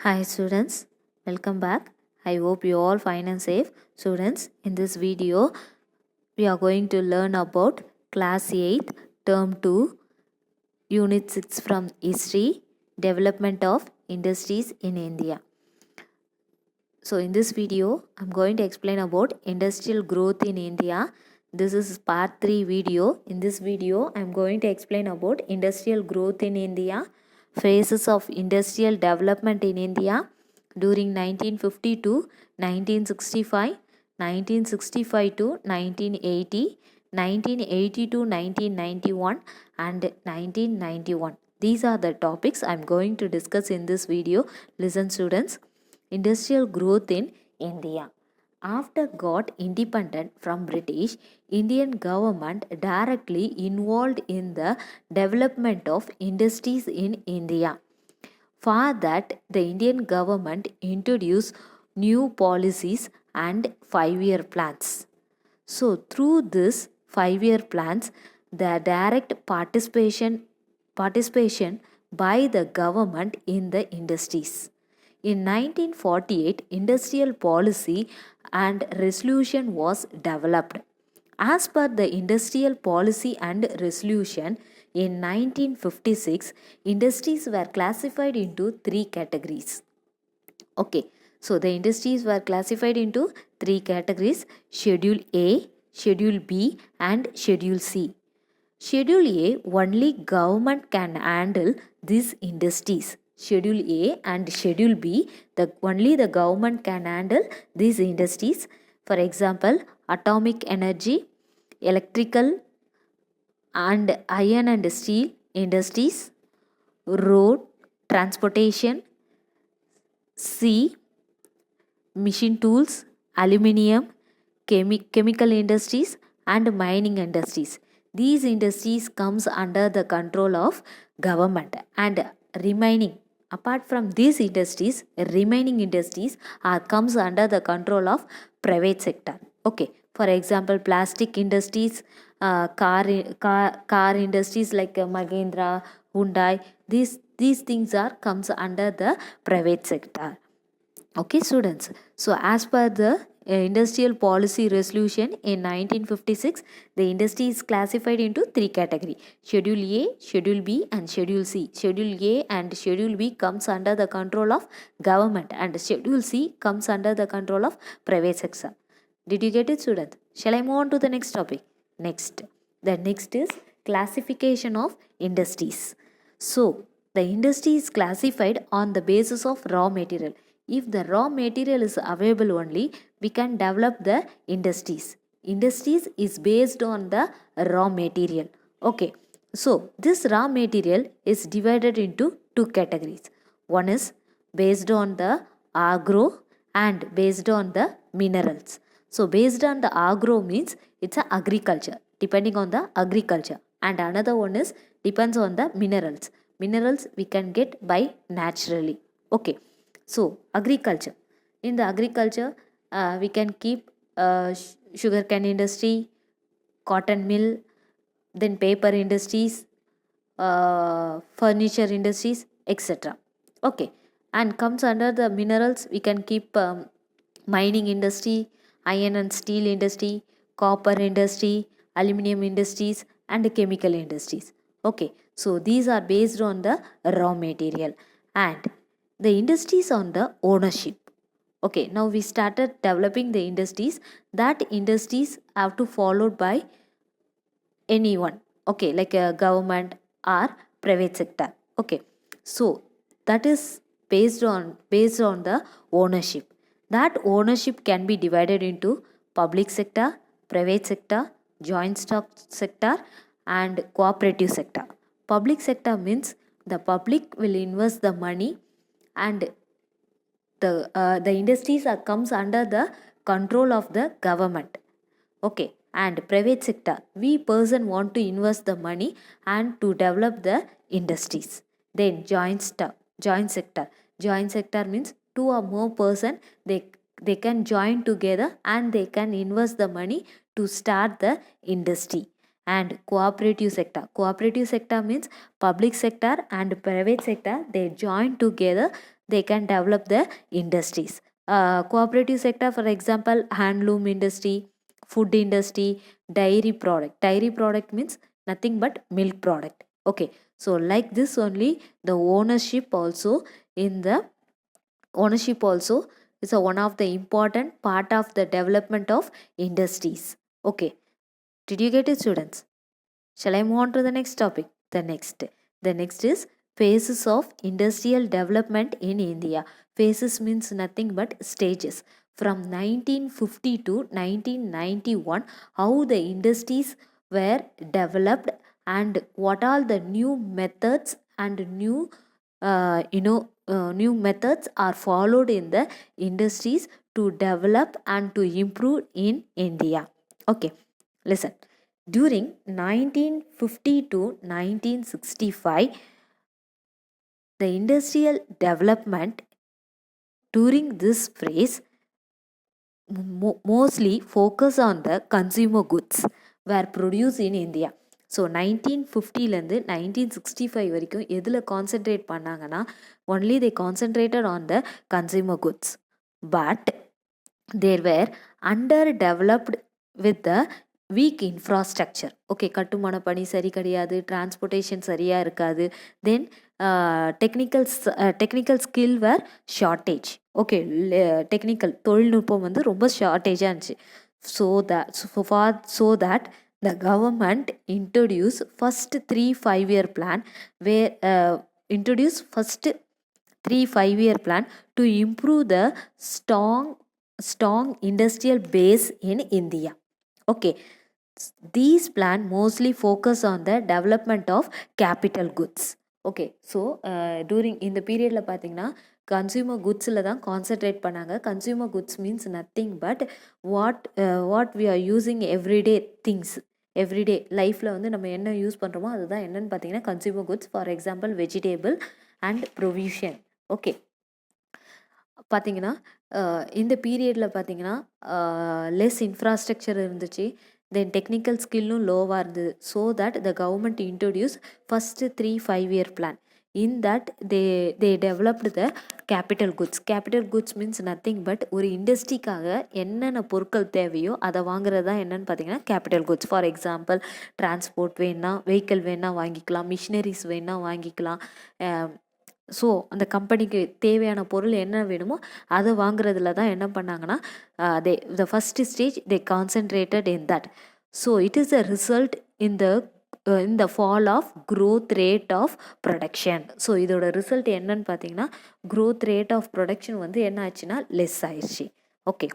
Hi students, welcome back. I hope you all fine and safe. Students, in this video, we are going to learn about Class 8, Term 2, Unit 6 from History, Development of Industries in India. So in this video, I'm going to explain about industrial growth in India. This is part 3 video. In this video, I'm going to explain about industrial growth in India, phases of industrial development in India during 1950 to 1965, 1965 to 1980, 1980 to 1991 and 1991. These are the topics I'm going to discuss in this video. Listen students. Industrial growth in India. After got independent from British, Indian government directly involved in the development of industries in India. For that, the Indian government introduced new policies and 5-year plans. So through this 5-year plans, the direct participation by the government in the industries. In 1948, industrial policy and resolution was developed. As per the industrial policy and resolution, in 1956, industries were classified into 3 categories. Okay, so the industries were classified into 3 categories: Schedule A, Schedule B, and Schedule C. Schedule A, only government can handle these industries. Schedule A and Schedule B, only the government can handle these industries. For example, atomic energy, electrical and iron and steel industries, road, transportation, C, machine tools, aluminium, chemical industries and mining industries. These industries comes under the control of government, and remaining apart from these industries, remaining industries comes under the control of private sector. Okay, for example, plastic industries, car industries like Mahindra, Hyundai, these things comes under the private sector. Okay students, so as per the industrial policy resolution in 1956, the industry is classified into 3 categories: Schedule A, Schedule B and Schedule C. Schedule A and Schedule B comes under the control of government, and Schedule C comes under the control of private sector. Did you get it students? Shall I move on to the next topic? Next is classification of industries. So the industry is classified on the basis of raw material. If the raw material is available only, we can develop the industries. Industries is based on the raw material. Okay, so this raw material is divided into 2 categories. One is based on the agro and based on the minerals. So based on the agro means it's a agriculture, depending on the agriculture, and another one is depends on the minerals. Minerals we can get by naturally. Okay, so agriculture. In the agriculture, we can keep sugarcane industry, cotton mill, then paper industries, furniture industries, etc. Okay, and comes under the minerals, we can keep mining industry, iron and steel industry, copper industry, aluminium industries and chemical industries. Okay, so these are based on the raw material, and the industries on the ownership. Okay, now we started developing the industries. That industries have to followed by anyone. Okay, like a government or private sector. Okay, so that is based on the ownership. That ownership can be divided into public sector, private sector, joint stock sector and cooperative sector. Public sector means the public will invest the money, and the industries comes under the control of the government. Okay, and private sector, we person want to invest the money and to develop the industries. Then joint sector. Joint sector means 2 or more person, they can join together and they can invest the money to start the industry. And cooperative sector means public sector and private sector, they join together they can develop the industries. Cooperative sector, for example, handloom industry, food industry, dairy product means nothing but milk product. Okay, so like this only, the ownership also is one of the important part of the development of industries. Okay, did you get it, students? Shall I move on to the next topic? The next is phases of industrial development in India. Phases means nothing but stages. From 1950 to 1991, how the industries were developed and what all the new methods and new methods are followed in the industries to develop and to improve in India. Okay, listen. During 1950 to 1965, the industrial development during this phase mostly focus on the consumer goods were produced in India. So 1950லேருந்து 1965 வரைக்கும் எதில் concentrate பண்ணாங்கன்னா, only they concentrated on the consumer goods. But there were under developed with the weak infrastructure. Okay, கட்டுமான பணி சரி கிடையாது, transportation சரியாக இருக்காது, then technical skill were shortage. Okay, technical தொழில்நுட்பம் வந்து ரொம்ப ஷார்ட்டேஜாக இருந்துச்சு. So that the government introduced first 3 5-year plan where introduced first 3 5-year plan to improve the strong industrial base in India. Okay, these plan mostly focus on the development of capital goods. Okay, so during இந்த பீரியடில் பார்த்தீங்கன்னா consumer குட்ஸில் தான் concentrate பண்ணாங்க. Consumer goods means nothing but what we are using everyday things. Everyday லைஃப்பில் வந்து நம்ம என்ன யூஸ் பண்ணுறோமோ அதுதான் என்னென்னு பார்த்தீங்கன்னா consumer goods. For example vegetable and provision. Okay, பார்த்தீங்கன்னா இந்த பீரியடில் பார்த்தீங்கன்னா லெஸ் இன்ஃப்ராஸ்ட்ரக்சர் இருந்துச்சு, தென் டெக்னிக்கல் ஸ்கில்லும் லோவாக இருந்தது. So that the government introduce first 3 5-year plan. In that they developed the capital goods. Capital goods means nothing but ஒரு இண்டஸ்ட்ரிக்காக என்னென்ன பொருட்கள் தேவையோ அதை வாங்குறது தான் என்னென்னு பார்த்தீங்கன்னா capital goods. For example transport வேணா, வெஹிக்கிள் வேணால் வாங்கிக்கலாம், மிஷினரிஸ் வேணால் வாங்கிக்கலாம். ஸோ அந்த கம்பெனிக்கு தேவையான பொருள் என்ன வேணுமோ அதை வாங்குறதுல தான் என்ன பண்ணாங்கன்னா the first stage they concentrated in that. So it is a result in the fall of growth rate of production. So இதோட ரிசல்ட் என்னன்னு பார்த்தீங்கன்னா growth rate of production வந்து என்ன ஆச்சுன்னா லெஸ் ஆயிடுச்சு. Okay,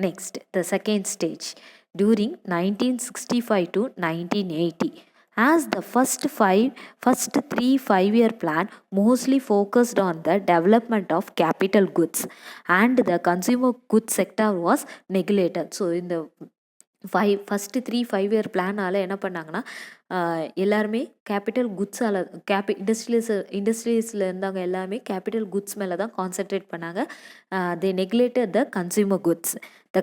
next the second stage during 1965 to 1980. As the first 3 5-year plan mostly focused on the development of capital goods and the consumer goods sector was neglected. So in the first 3 5-year பிளானால் என்ன பண்ணாங்கன்னா எல்லாருமே capital குட்ஸால் இண்டஸ்ட்ரீஸில் இருந்தவங்க எல்லாமே capital goods மேலே தான் concentrate பண்ணாங்க. They neglected the consumer goods. The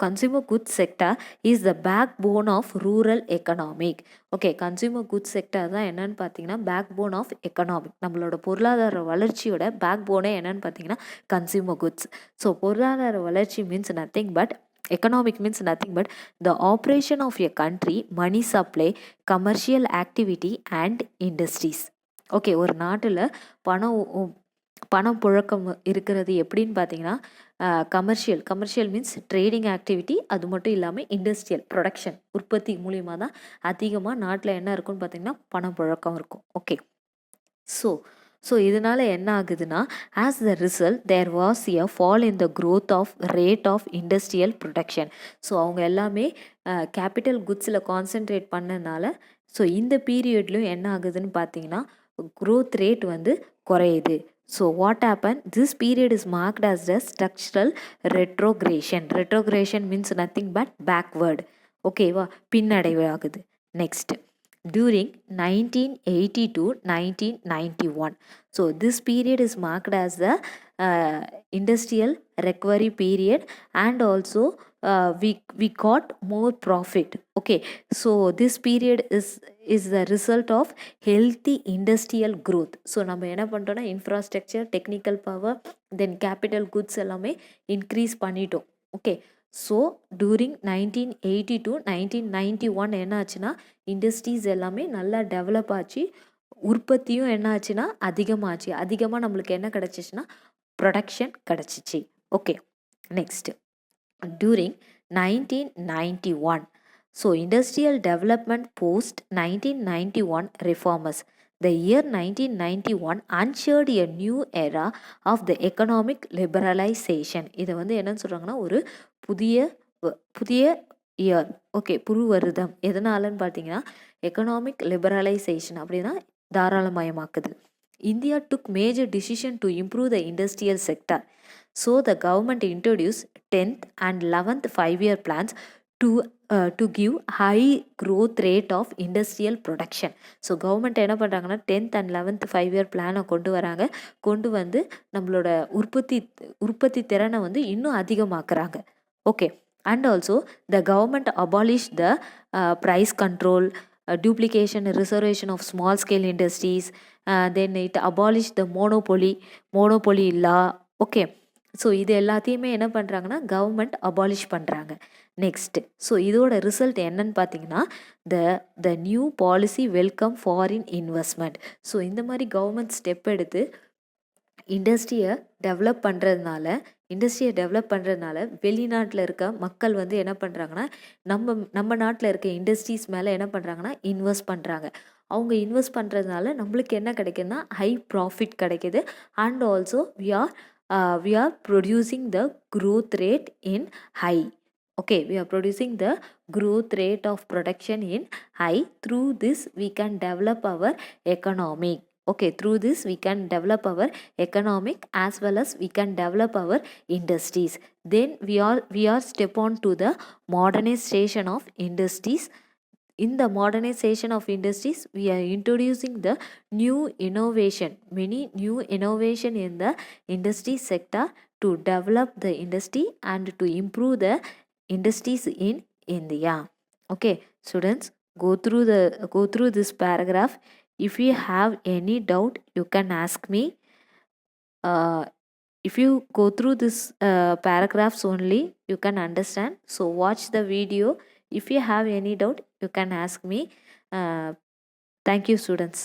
consumer goods sector is the backbone of rural economic. Okay, consumer goods sector தான் என்னன்னு பார்த்தீங்கன்னா பேக்போன் ஆஃப் எக்கனாமிக். நம்மளோட பொருளாதார வளர்ச்சியோட பேக்போனே என்னன்னு பார்த்தீங்கன்னா கன்சியூமர் குட்ஸ். ஸோ பொருளாதார வளர்ச்சி means nothing but economic means nothing but the operation of a country, money supply, commercial activity and industries. Okay, ஒரு நாட்டில் பணம் புழக்கம் இருக்கிறது எப்படின்னு பார்த்தீங்கன்னா கமர்ஷியல் மீன்ஸ் ட்ரேடிங் ஆக்டிவிட்டி, அது மட்டும் இல்லாமல் இண்டஸ்ட்ரியல் ப்ரொடக்ஷன், உற்பத்தி மூலிமா தான் அதிகமாக நாட்டில் என்ன இருக்குன்னு பார்த்தீங்கன்னா பணம் புழக்கம் இருக்கும். ஓகே, ஸோ இதனால் என்ன ஆகுதுன்னா as the result there was a fall in the growth of rate of industrial production. So அவங்க எல்லாமே கேபிட்டல் குட்ஸில் கான்சென்ட்ரேட் பண்ணனால ஸோ இந்த பீரியட்லையும் என்ன ஆகுதுன்னு பார்த்தீங்கன்னா க்ரோத் ரேட் வந்து குறையுது. So what happened? This period is marked as the structural retrogression. Retrogression means nothing but backward. Okay, பின்னடைவு ஆகுது. Next, during 1980 to 1991. So this period is marked as the industrial recovery period and also we got more profit. Okay, so this period is the result of healthy industrial growth. So நம்ம என்ன பண்ணுறோன்னா infrastructure, technical power, then capital goods எல்லாமே increase பண்ணிட்டோம். Okay, so during 1980 to 1991 என்ன ஆச்சுன்னா industries எல்லாமே நல்லா develop ஆச்சு. உற்பத்தியும் என்ன ஆச்சுன்னா அதிகமாச்சு. அதிகமாக நம்மளுக்கு என்ன கிடச்சிச்சின்னா ப்ரொடக்ஷன் கிடச்சிச்சு. Okay, next during 1991. So industrial development post 1991 reformers. The year 1991 ushered a new era of the economic liberalization. இதை வந்து என்னன்னு சொல்கிறாங்கன்னா ஒரு புதிய இயர். ஓகே, புது வருடம். எதனாலன்னு பார்த்தீங்கன்னா எக்கனாமிக் லிபரலைசேஷன் அப்படின்னா தாராளமயமாக்குது. India took major decision to improve the industrial sector. So the government introduced 10th and 11th 5-year plans to give high growth rate of industrial production. So government என்ன பண்ணுறாங்கன்னா 10th and 11th 5-year பிளானை கொண்டு வராங்க. கொண்டு வந்து நம்மளோட உற்பத்தி திறனை வந்து இன்னும் அதிகமாக்குறாங்க. Okay, and also the government abolished the price control, duplication, reservation of small scale industries, then it abolished the monopoly law. Okay, so இது எல்லாத்தையுமே என்ன பண்ணுறாங்கன்னா கவர்மெண்ட் அபாலிஷ் பண்ணுறாங்க. நெக்ஸ்ட்டு, ஸோ இதோட ரிசல்ட் என்னன்னு பார்த்தீங்கன்னா the new policy welcome foreign investment. So இந்த மாதிரி கவர்மெண்ட் ஸ்டெப் எடுத்து இண்டஸ்ட்ரியை டெவலப் பண்ணுறதுனால வெளிநாட்டில் இருக்க மக்கள் வந்து என்ன பண்ணுறாங்கன்னா நம்ம நாட்டில் இருக்க இண்டஸ்ட்ரீஸ் மேலே என்ன பண்ணுறாங்கன்னா இன்வெஸ்ட் பண்ணுறாங்க. அவங்க இன்வெஸ்ட் பண்ணுறதுனால நம்மளுக்கு என்ன கிடைக்குதுன்னா ஹை ப்ராஃபிட் கிடைக்கிது. And also we are producing the growth rate in high. Okay, we are producing the growth rate of production in high. Through this we can develop our economy. Okay, through this we can develop our economic as well as we can develop our industries. Then we are step on to the modernization of industries. In the modernization of industries, we are introducing the many new innovation in the industry sector to develop the industry and to improve the industries in India. Okay, students, go through this paragraph. If you have any doubt, you can ask me. If you go through this paragraphs only, you can understand. So watch the video. If you have any doubt, you can ask me. Thank you, students.